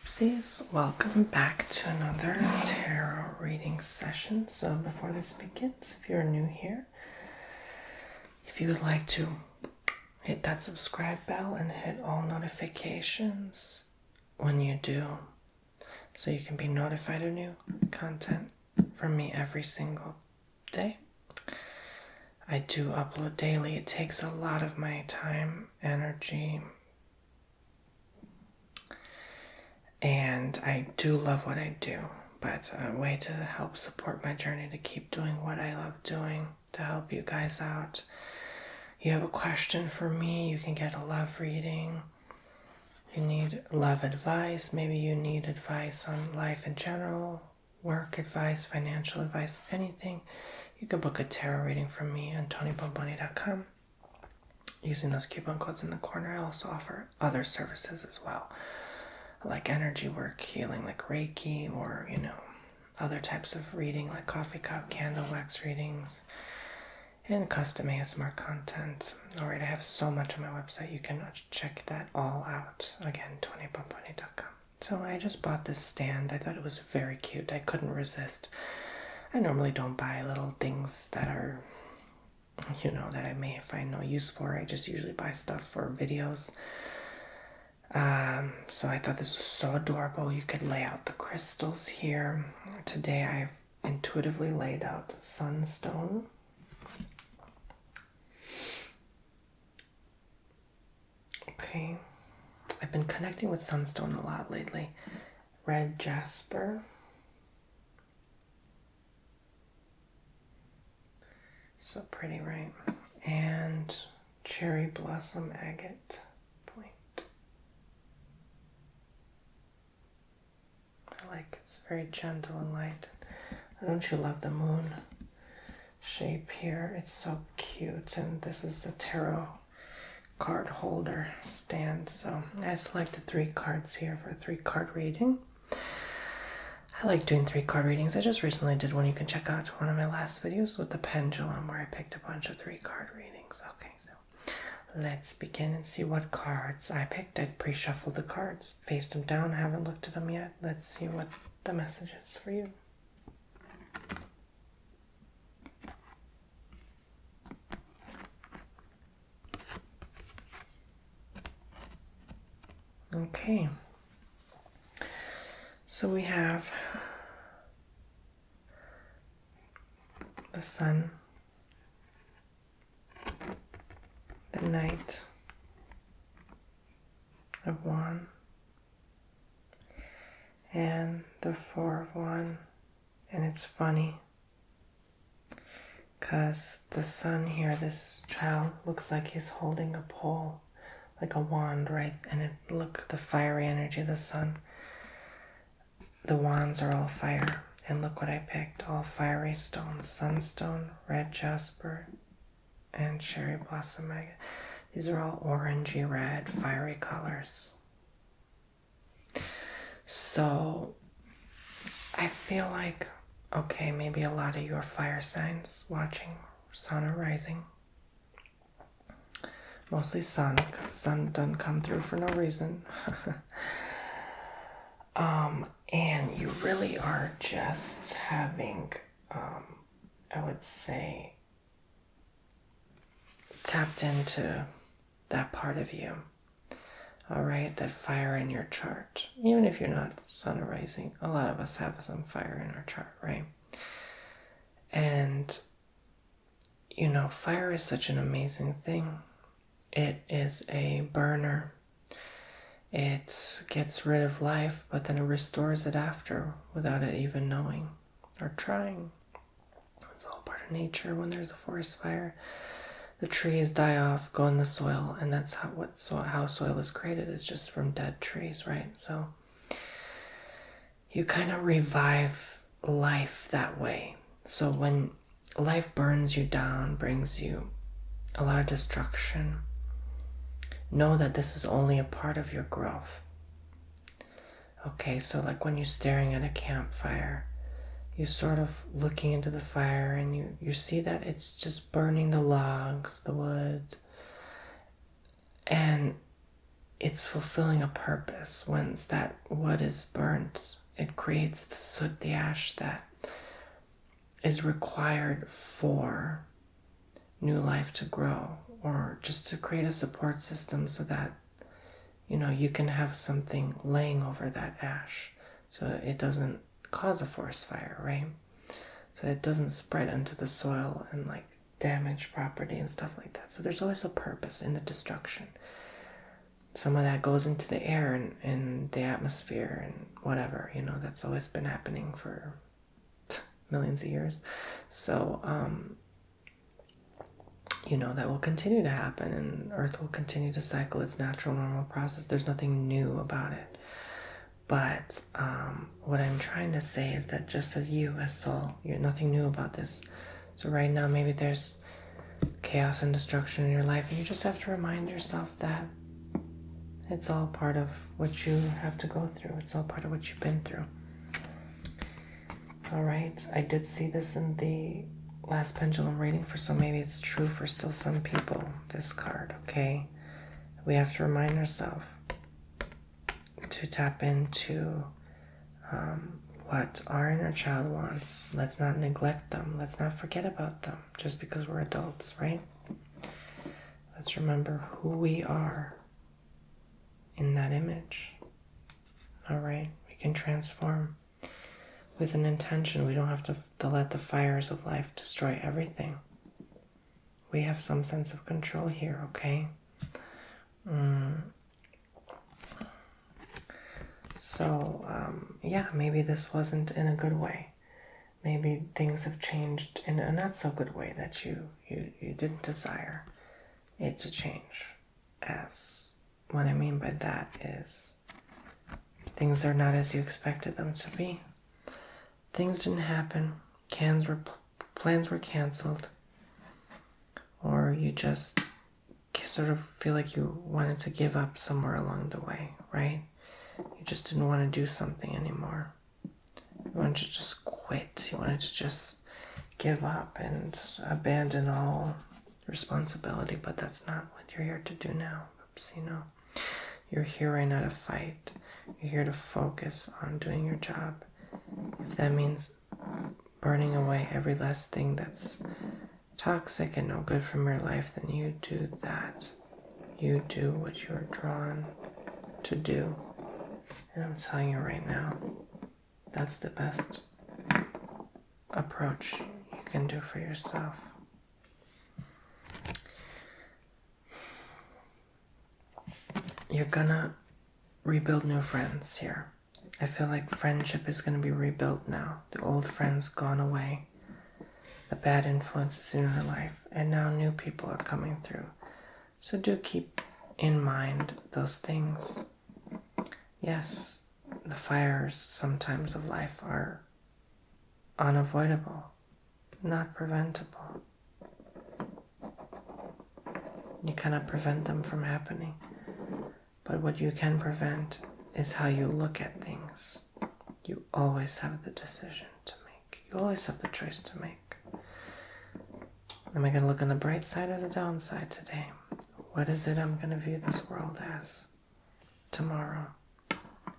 Oopsies, welcome back to another tarot reading session. So before this begins, if you're new here, if you would like to hit that subscribe bell and hit all notifications when you do, so you can be notified of new content from me every single day. I do upload daily. It takes a lot of my time, energy, and I do love what I do, but a way to help support my journey to keep doing what I love doing, to help you guys out. You have a question for me, you can get a love reading. You need love advice, maybe you need advice on life in general, work advice, financial advice, anything. You can book a tarot reading from me on TonyBomboni.com. Using those coupon codes in the corner, I also offer other services as well, like energy work, healing, like Reiki, or, other types of reading, like coffee cup, candle wax readings, and custom ASMR content. All right, I have so much on my website. You can check that all out. Again, TonyBomboni.com. So I just bought this stand. I thought it was very cute. I couldn't resist. I normally don't buy little things that are, that I may find no use for. I just usually buy stuff for videos. So I thought this was so adorable. You could lay out the crystals here. Today I've intuitively laid out sunstone. Okay. I've been connecting with sunstone a lot lately. Red jasper. So pretty, right? And cherry blossom agate. It's very gentle and light. Don't you love the moon shape here? It's so cute. And this is a tarot card holder stand. So I selected 3 cards here for a 3-card reading. I like doing 3-card readings. I just recently did one. You can check out one of my last videos with the pendulum where I picked a bunch of 3-card readings. Okay, so let's begin and see what cards I picked. I pre-shuffled the cards, faced them down, haven't looked at them yet. Let's see what the message is for you. Okay. So we have the sun, the Knight of Wands, and the 4 of Wands. And it's funny because the sun here, this child, looks like he's holding a pole, like a wand, right? And look, the fiery energy of the sun. The wands are all fire. And look what I picked, all fiery stones: sunstone, red jasper, and cherry blossom agate. These are all orangey red, fiery colors. So I feel like, okay, maybe a lot of you are fire signs watching, sun or rising. Mostly sun, because the sun doesn't come through for no reason. And you really are just having, I would say, tapped into that part of you. All right, that fire in your chart. Even if you're not sun or rising, a lot of us have some fire in our chart, right? And, fire is such an amazing thing. It is a burner. It gets rid of life, but then it restores it after without it even knowing or trying. It's all part of nature. When there's a forest fire, the trees die off, go in the soil, and that's how soil is created. It's just from dead trees, right? So you kind of revive life that way. So when life burns you down, brings you a lot of destruction, know that this is only a part of your growth. Okay, so like when you're staring at a campfire, you're sort of looking into the fire and you see that it's just burning the logs, the wood. And it's fulfilling a purpose. Once that wood is burnt, it creates the soot, the ash that is required for new life to grow, or just to create a support system so that, you can have something laying over that ash so it doesn't cause a forest fire, right? So it doesn't spread into the soil and damage property and stuff like that. So there's always a purpose in the destruction. Some of that goes into the air and the atmosphere and whatever, that's always been happening for millions of years. So, that will continue to happen, and Earth will continue to cycle its natural, normal process. There's nothing new about it. But what I'm trying to say is that just as you, as soul, you're nothing new about this. So right now, maybe there's chaos and destruction in your life, and you just have to remind yourself that it's all part of what you have to go through. It's all part of what you've been through. All right. I did see this in the last pendulum reading, so maybe it's true for still some people, this card, okay? We have to remind ourselves to tap into what our inner child wants. Let's not neglect them. Let's not forget about them just because we're adults, right? Let's remember who we are in that image. All right? We can transform with an intention. We don't have to let the fires of life destroy everything. We have some sense of control here, okay? So, maybe this wasn't in a good way. Maybe things have changed in a not so good way that you didn't desire it to change. As what I mean by that is things are not as you expected them to be. Things didn't happen. Plans were canceled. Or you just sort of feel like you wanted to give up somewhere along the way, right? You just didn't want to do something anymore. You wanted to just quit. You wanted to just give up and abandon all responsibility, but that's not what you're here to do now. Oops, you're here right now to fight. You're here to focus on doing your job. If that means burning away every last thing that's toxic and no good from your life, then you do that. You do what you're drawn to do. And I'm telling you right now, that's the best approach you can do for yourself. You're gonna rebuild new friends here. I feel like friendship is gonna be rebuilt now. The old friends gone away. The bad influences in your life. And now new people are coming through. So do keep in mind those things. Yes, the fires sometimes of life are unavoidable, not preventable. You cannot prevent them from happening. But what you can prevent is how you look at things. You always have the decision to make. You always have the choice to make. Am I going to look on the bright side or the downside today? What is it I'm going to view this world as tomorrow?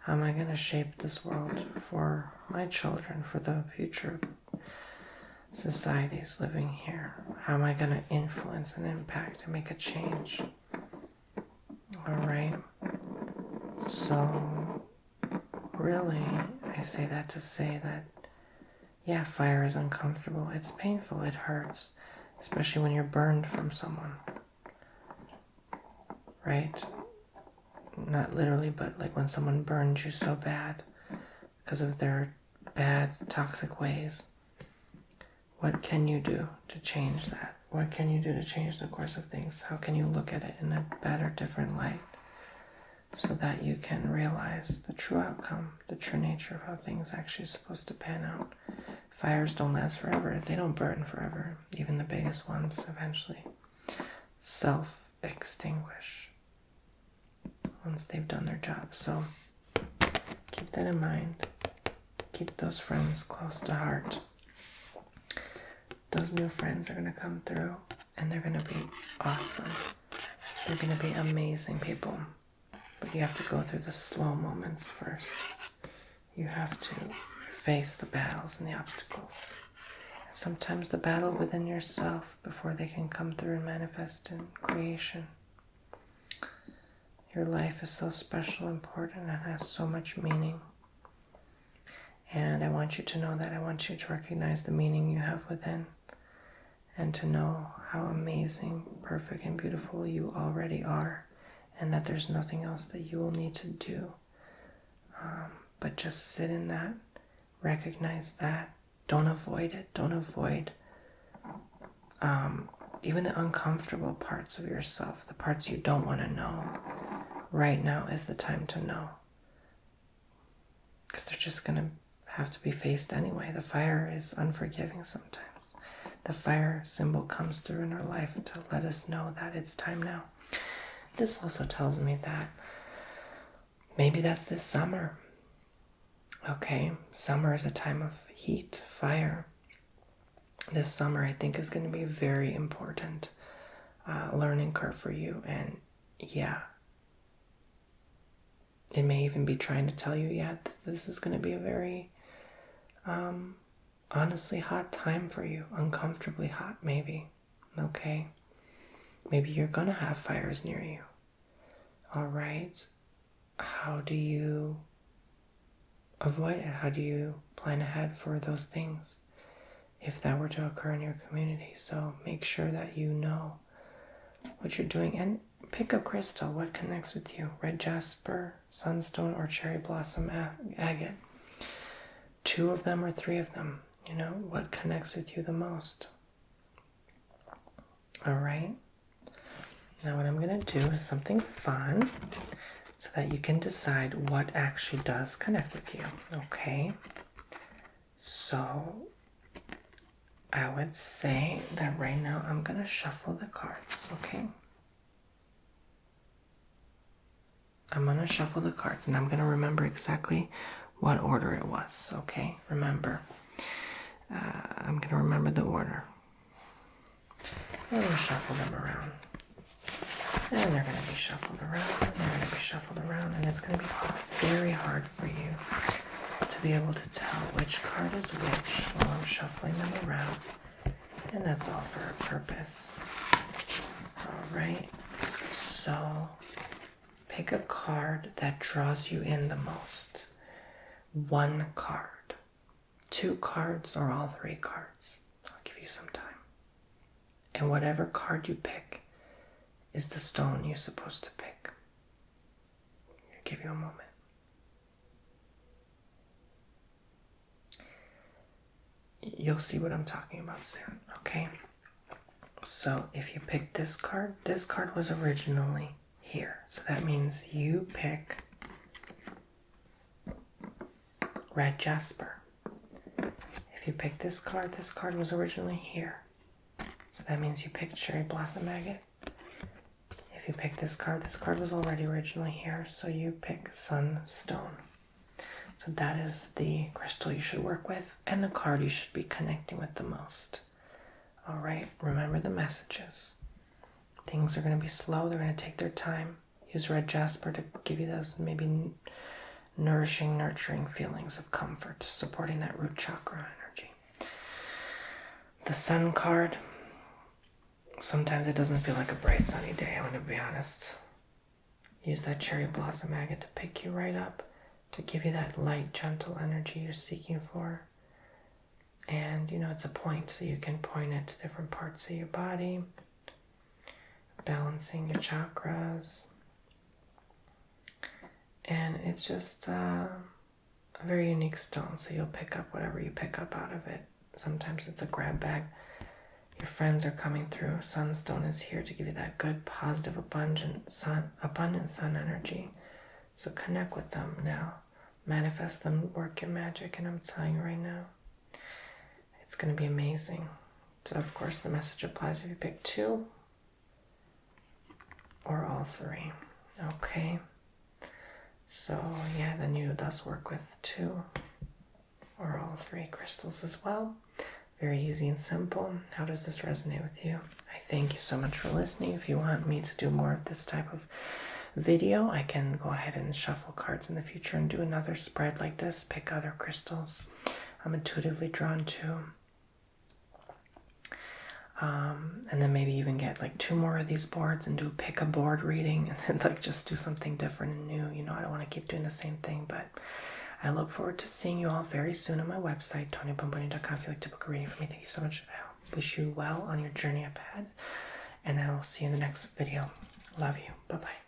How am I going to shape this world for my children, for the future societies living here? How am I going to influence and impact and make a change? All right. So, really, I say that to say that, yeah, fire is uncomfortable. It's painful. It hurts, especially when you're burned from someone. Right? Not literally, but like when someone burns you so bad because of their bad, toxic ways. What can you do to change that? What can you do to change the course of things? How can you look at it in a better, different light so that you can realize the true outcome, the true nature of how things actually are supposed to pan out? Fires don't last forever. They don't burn forever. Even the biggest ones eventually self-extinguish once they've done their job. So keep that in mind. Keep those friends close to heart. Those new friends are going to come through and they're going to be awesome. They're going to be amazing people. but you have to go through the slow moments first. You have to face the battles and the obstacles. Sometimes the battle within yourself before they can come through and manifest in creation. Your life is so special, important, and has so much meaning. And I want you to know that. I want you to recognize the meaning you have within and to know how amazing, perfect, and beautiful you already are, and that there's nothing else that you will need to do. But just sit in that, recognize that. Don't avoid it. Don't avoid even the uncomfortable parts of yourself, the parts you don't want to know. Right now is the time to know. Because they're just going to have to be faced anyway. The fire is unforgiving sometimes. The fire symbol comes through in our life to let us know that it's time now. This also tells me that maybe that's this summer. Okay, summer is a time of heat, fire. This summer, I think, is going to be a very important learning curve for you. And yeah, it may even be trying to tell you, that this is going to be a very honestly hot time for you. Uncomfortably hot, maybe. Okay? Maybe you're going to have fires near you. All right? How do you avoid it? How do you plan ahead for those things if that were to occur in your community? So make sure that you know what you're doing and pick a crystal. What connects with you? Red jasper, sunstone, or cherry blossom agate. 2 of them or 3 of them. What connects with you the most? All right. Now what I'm going to do is something fun so that you can decide what actually does connect with you. Okay. So I would say that right now I'm going to shuffle the cards. Okay. I'm going to shuffle the cards and I'm going to remember exactly what order it was. Okay. Remember. I'm going to remember the order. I'm going to shuffle them around. And they're going to be shuffled around. And they're going to be shuffled around. And it's going to be very hard for you to be able to tell which card is which while I'm shuffling them around. And that's all for a purpose. All right. So pick a card that draws you in the most. 1 card. 2 cards or all 3 cards. I'll give you some time. And whatever card you pick is the stone you're supposed to pick. I'll give you a moment. You'll see what I'm talking about soon, okay? So if you pick this card was originally here. So that means you pick red jasper. If you pick this card was originally here. So that means you picked cherry blossom agate. If you pick this card was already originally here, so you pick sunstone. So that is the crystal you should work with and the card you should be connecting with the most. All right, remember the messages. Things are going to be slow. They're going to take their time. Use red jasper to give you those maybe nourishing, nurturing feelings of comfort, supporting that root chakra energy. The sun card, sometimes it doesn't feel like a bright sunny day, I'm going to be honest. Use that cherry blossom agate to pick you right up, to give you that light, gentle energy you're seeking for. And, it's a point, so you can point it to different parts of your body, balancing your chakras. And it's just a very unique stone, so you'll pick up whatever you pick up out of it. Sometimes it's a grab bag. Your friends are coming through. Sunstone is here to give you that good, positive, abundant sun energy. So connect with them now. Manifest them, work your magic, and I'm telling you right now, it's going to be amazing. So, of course, the message applies if you pick 2 or all 3. Okay? So, then you does work with 2 or all 3 crystals as well. Very easy and simple. How does this resonate with you? I thank you so much for listening. If you want me to do more of this type of video, I can go ahead and shuffle cards in the future and do another spread like this, pick other crystals I'm intuitively drawn to. And then maybe even get like 2 more of these boards and pick a board reading, and then like just do something different and new. You know, I don't want to keep doing the same thing, but I look forward to seeing you all very soon on my website, TonyBomboni.com. If you'd like to book a reading for me, thank you so much. I wish you well on your journey up ahead, and I will see you in the next video. Love you. Bye-bye.